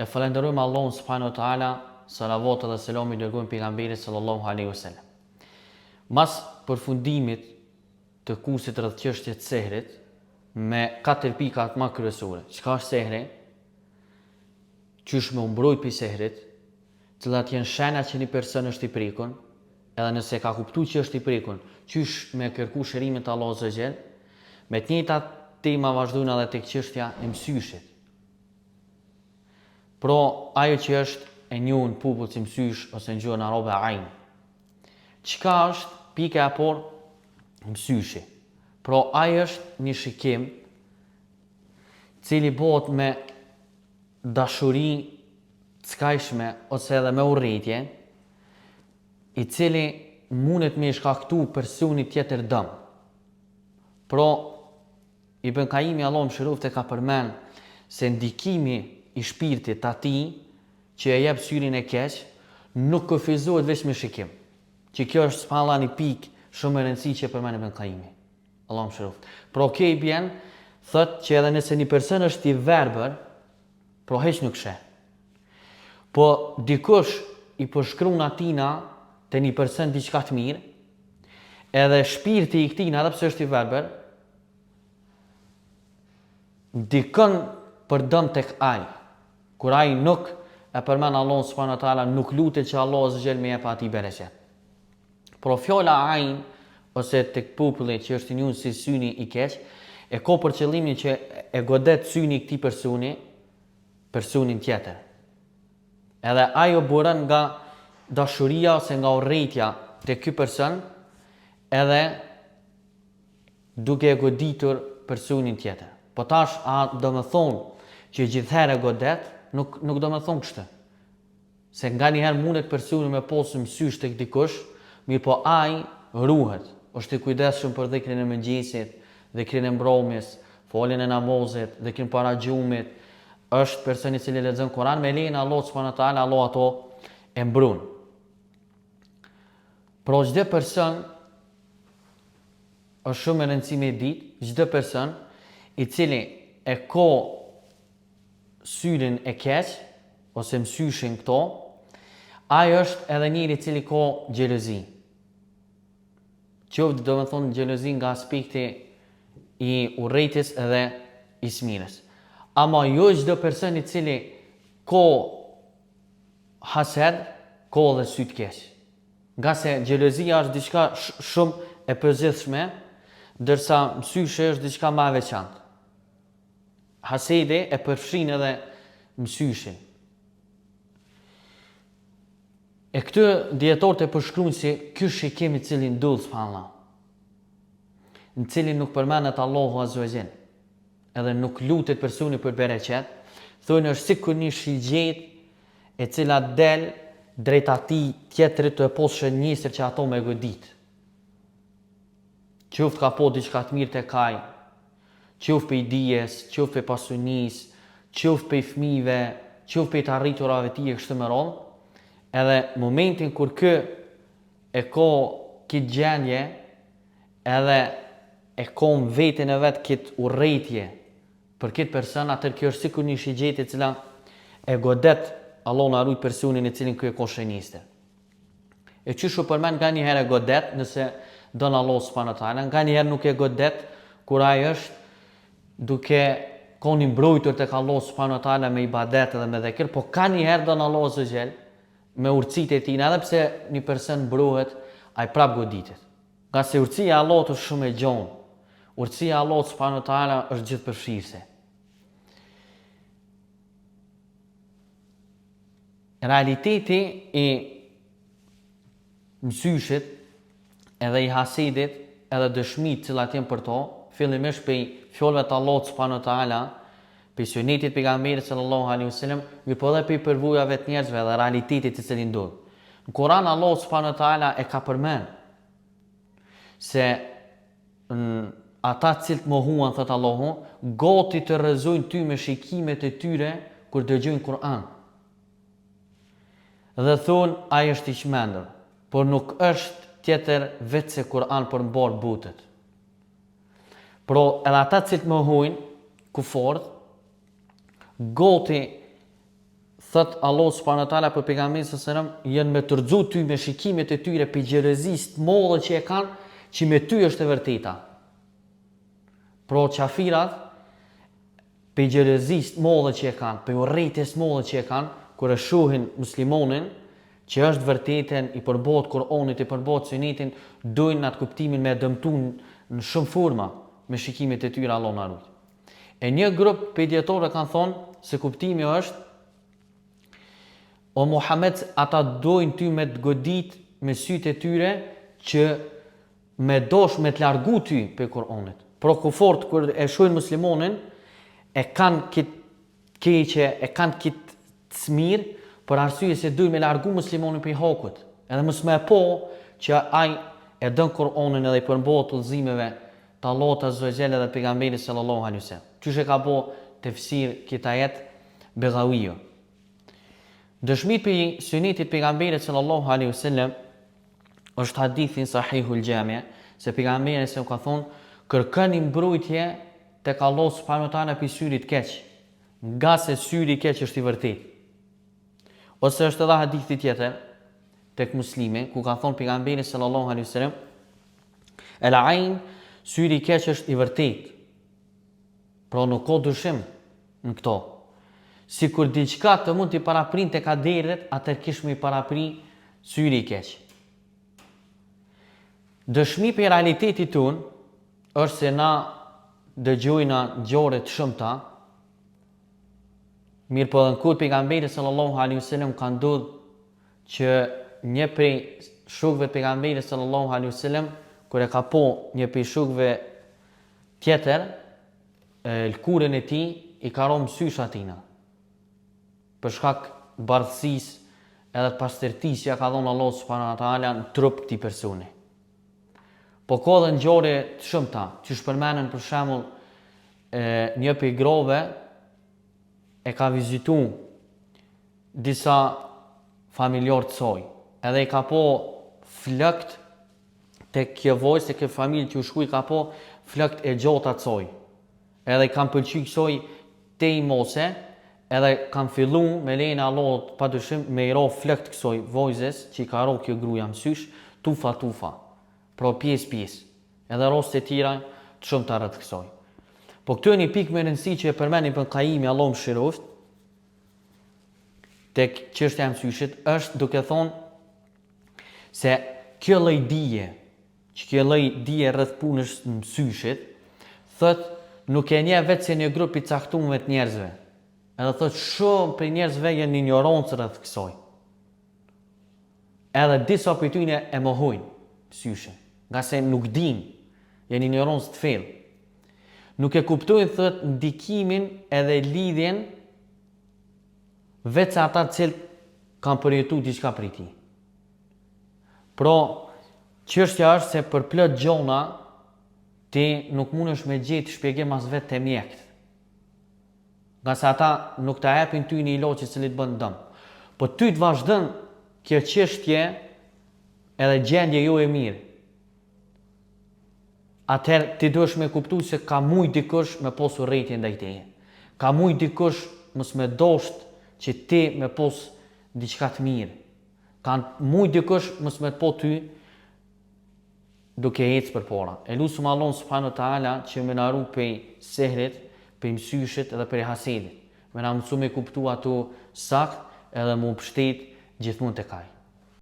E falenderojmë Allahun subhanahu wa taala, salavat dhe selam i dërgojmë pejgamberit sallallahu alaihi wasallam. Mas përfundimit të kursit rreth çështjes së sehrit me 4 pika më kryesore. Çka është sehri? Qysh me mbrojt prej sehrit? Cilat janë shenjat që një person është i prekun? Edhe nëse ka kuptuar që është i prekun, qysh me kërku shërimin te Allahu azza xal? Me të njëjtat tema vazhdojnë edhe tek çështja e mësyshit. Pro, ajo që është e njohur popull si mësysh ose në gjuhën arabe ain. Çka është pika e parë? Mësyshi. Pro, ajo është një shikim cili bëhet me dashuri të skajshme ose edhe me urrëtie, i cili mundet me shkaktu personit tjetër dëm. Pro, Ibn Qayyim Allahu mëshiroft e ka përmend se ndikimi i shpirtit atij që e jep syrin e keq nuk kufizohet vetëm me shikim. Që kjo është spalla një pikë shumë e rëndësishme që përmend Ibn Qayyim. Allahu mëshiroft. Pro kjo i bjen thot që edhe nëse një person është i verbër, pro hiç nuk sheh. Po dikush i përshkruan atina te një person diçka të mirë, edhe shpirti i këtij, edhe pse është i verbër, ndikon për dëm tek ai. Kur ai nuk e përmend Allahun subhanahu wa taala, nuk lutet që Allahu azza xal me jep atij bereqet. Por fjala ain ose tek populli që është i njohur si syni i keq, e ka për qëllimin që e godet syni i këtij personin tjetër. Edhe ajo buron nga dashuria ose nga urrëtia te ky person, edhe duke e goditur personin tjetër. Po tash, a do me thonë që gjithherë e godet, nuk do me thonë kështë. Se nga njëherë mundet personi me posë mësysh të dikush, mirë po ai ruhet, është i kujdesshëm për dhikrin e mëngjesit, dhikrin e mbrëmjes, foljen e namazit, dhikrin para gjumit, është personi i cili lexon Kur'an me lejen e Allahut subhanahu wa taala, Allah ato e mbrun. Por çdo person është shumë e rëndësishme e ditë, çdo person i cili e ka syrin e keq ose mësyshin këto, ai është edhe njëri i cili ka xhelozi. Qoftë do të thonë xhelozi nga aspekti i urrëties edhe i smirës. Ama jo çdo person i cili ka hased, ka edhe sy të keq. Nga se xhelozia është diçka shumë e përziershme, ndërsa mësyshi është diçka më e veçantë. Hasedi e përfshin edhe mësyshin. E këtë dietorët e përshkruajnë si ky shikim i cili ndodh subhanallahu, në cilin nuk përmendet Allahu azza wa jall, edhe nuk lutet personi për bereqet, thonë është sikur një shigjet e cila del drejt atij tjetrit të poshtë njësër që ato me godit. Qoftë ka po diçka të mirë tek ai, qoftë pe dijes, qoftë pe pasunis, qoftë pe fëmijëve, qoftë pe të arriturave të tij kështu me radhë, edhe momentin kur kë e ka këtë gjendje, edhe e ka në veten e vet këtë urrëtie për këtë person, atëherë kjo është sikur një shigjet e cila e godet Allahu na ruaj personin e cilin ky e ka shëniste. E çëshu përmend nga një herë godet nëse don Allahu subhanahu wa taala, nga një herë nuk e godet kur ai është duke qenë i mbrojtur tek Allahu subhanahu wa taala me ibadet dhe me dhikr, po ka një herë don Allahu azza xal me urtësitë e tij, edhe pse një person mbrohet, ai prap goditet. Nga se urtësia e Allahut është shumë e gjon. Urtësia e Allahut subhanahu wa taala është gjithëpërfshirëse. Realiteti i mësyshit edhe i hasedit edhe dëshmit cilat janë për to, fillimisht prej fjalëve të Allahut subhanahu wa taala, prej sunetit pejgamberit sallallahu alaihi wasallam, mirë po edhe prej përvojave të njerëzve dhe realitetit i cili ndodh. Në Kur'an Allahu subhanahu wa taala e ka përmend se ata cilët mohuan, thot Allahu, gati të rrezojnë ty me shikimet e tyre kur dëgjojnë Kur'an. Dhe thonë, ai është i çmendur, por nuk është tjetër vetë se Kur'an për mbar botët. Pro edhe ata cilët mohojnë kuforët, gati thot Allah subhanahu wa taala për pejgamberin sallallahu alajhi wasallam, janë me tërxu ty me shikimet e tyre për xherezisë të mëdha që e kanë, që me ty është e vërteta. Pro qafirat, për xherezisë të mëdha që e kanë, për urrëties të mëdha që e kanë, kur e shohin muslimonin që është vërtetën, i përbot Kur'anit, i përbot Sunetin, dojnë atë kuptimin me dëmtu në shumë forma me shikimet e tyre, Allah na ruaj. E një grup për dietarë kanë thonë se kuptimi është: o Muhammed, ata dojnë ty me të godit me sytë e tyre që me dosh me të largu ty për Kur'anit. Pro kufort, kër e shohin muslimonin, e kanë këtë keqe, e kanë këtë të smirë, për arsye se dojnë me largu muslimonin për i hakut. Edhe mos me po që ai e dën Kur'anin edhe i përmbohet udhëzimeve të Allahut azza wa jalla dhe pejgamberit sallallahu alaihi wasallam. Qysh e ka po tefsir këtë ajet Beghawiu. Dëshmit për sunetit pejgamberit sallallahu alaihi wasallam është hadithin Sahihul Jami', se pejgamberi se ka thonë: kërkoni mbrojtje tek Allah subhanahu wa taala për syrit keq, nga se syri keq është i vërtetë. Ose është edhe hadithi tjetër tek Muslimi, ku ka thonë pejgamberi sallallahu alaihi wasallam: el ain, syri keq është i vërtetë. Pra nuk ka dyshim në këto. Si kur diçka të mund t'i paraprin të kaderit, atër kish me i parapri syri i keq. Dëshmi për realitetit tunë është se na dëgjojna ngjarje të shumta, mirë po dhe në kohë pejgamberit sallallahu alaihi wasallam ka ndodhur që një prej shokëve të pejgamberit sallallahu alaihi wasallam, kur e ka po një prej shokëve tjetër, lkurën e tij i ka rënë sysh atina. Për shkak bardhësisë edhe pastërtisë që ka dhënë Allah subhanahu wa taala në trup këtij personi. Po ka dhe ngjarje të shumta, që shpërmenden për shembull një prej grove e ka vizitu disa familjar të saj, edhe i ka po flëkt tek kjo vojë, se kjo familje që u shkuj ka po flëkt e gjata të saj. Edhe i kam pëlqy kësoj te i mose, edhe kam fillu me lejnë Allahut padyshim me i ro flëkt kësoj vojzes që i ka ro kjo gruja mësysh, tufa, pro pjesë, edhe rost e tira të shumë të rrët kësoj. Po këtu e një pikë me rëndësi që e përmeni për Kaimi, Allah më shiroft, tek çështja e mësyshit, është duke thonë se kjo lloj dije, që kjo lloj dije rreth punës të mësyshit, thot nuk e nje vetë se një grup i caktuar të njerëzve. Edhe thot shumë për njerëzve janë në ignorancë rreth kësaj. Edhe disa prej tyre e mohojnë mësyshin, nga se nuk din, janë ignorancë të thellë. Nuk e kuptojnë thot ndikimin edhe lidhjen vetë se ata të cilët kanë përjetuar diçka prej tij. Pro, çështja është se për plot gjona ti nuk mundesh me gjetë shpjegim as vetë te mjekët. Nga se ata nuk ta japin ty një ilaç i cili të bën dëm. Po ty të vazhdon kjo çështje edhe gjendje jo e mirë. Atëherë ti duhesh me kuptu se ka mujt dikush me pos urrëtie ndaj teje. Ka mujt dikush mos me dosht që ti me pos diçka të mirë. Ka mujt dikush mos me të po ty duke ecë përpara. E lutem Allahun subhanahu wa taala që më na ruaj prej sehrit, prej mësyshit edhe prej hasedit. Me na mësu me kuptu ato sakt edhe më mbështet gjithmonë tek ai.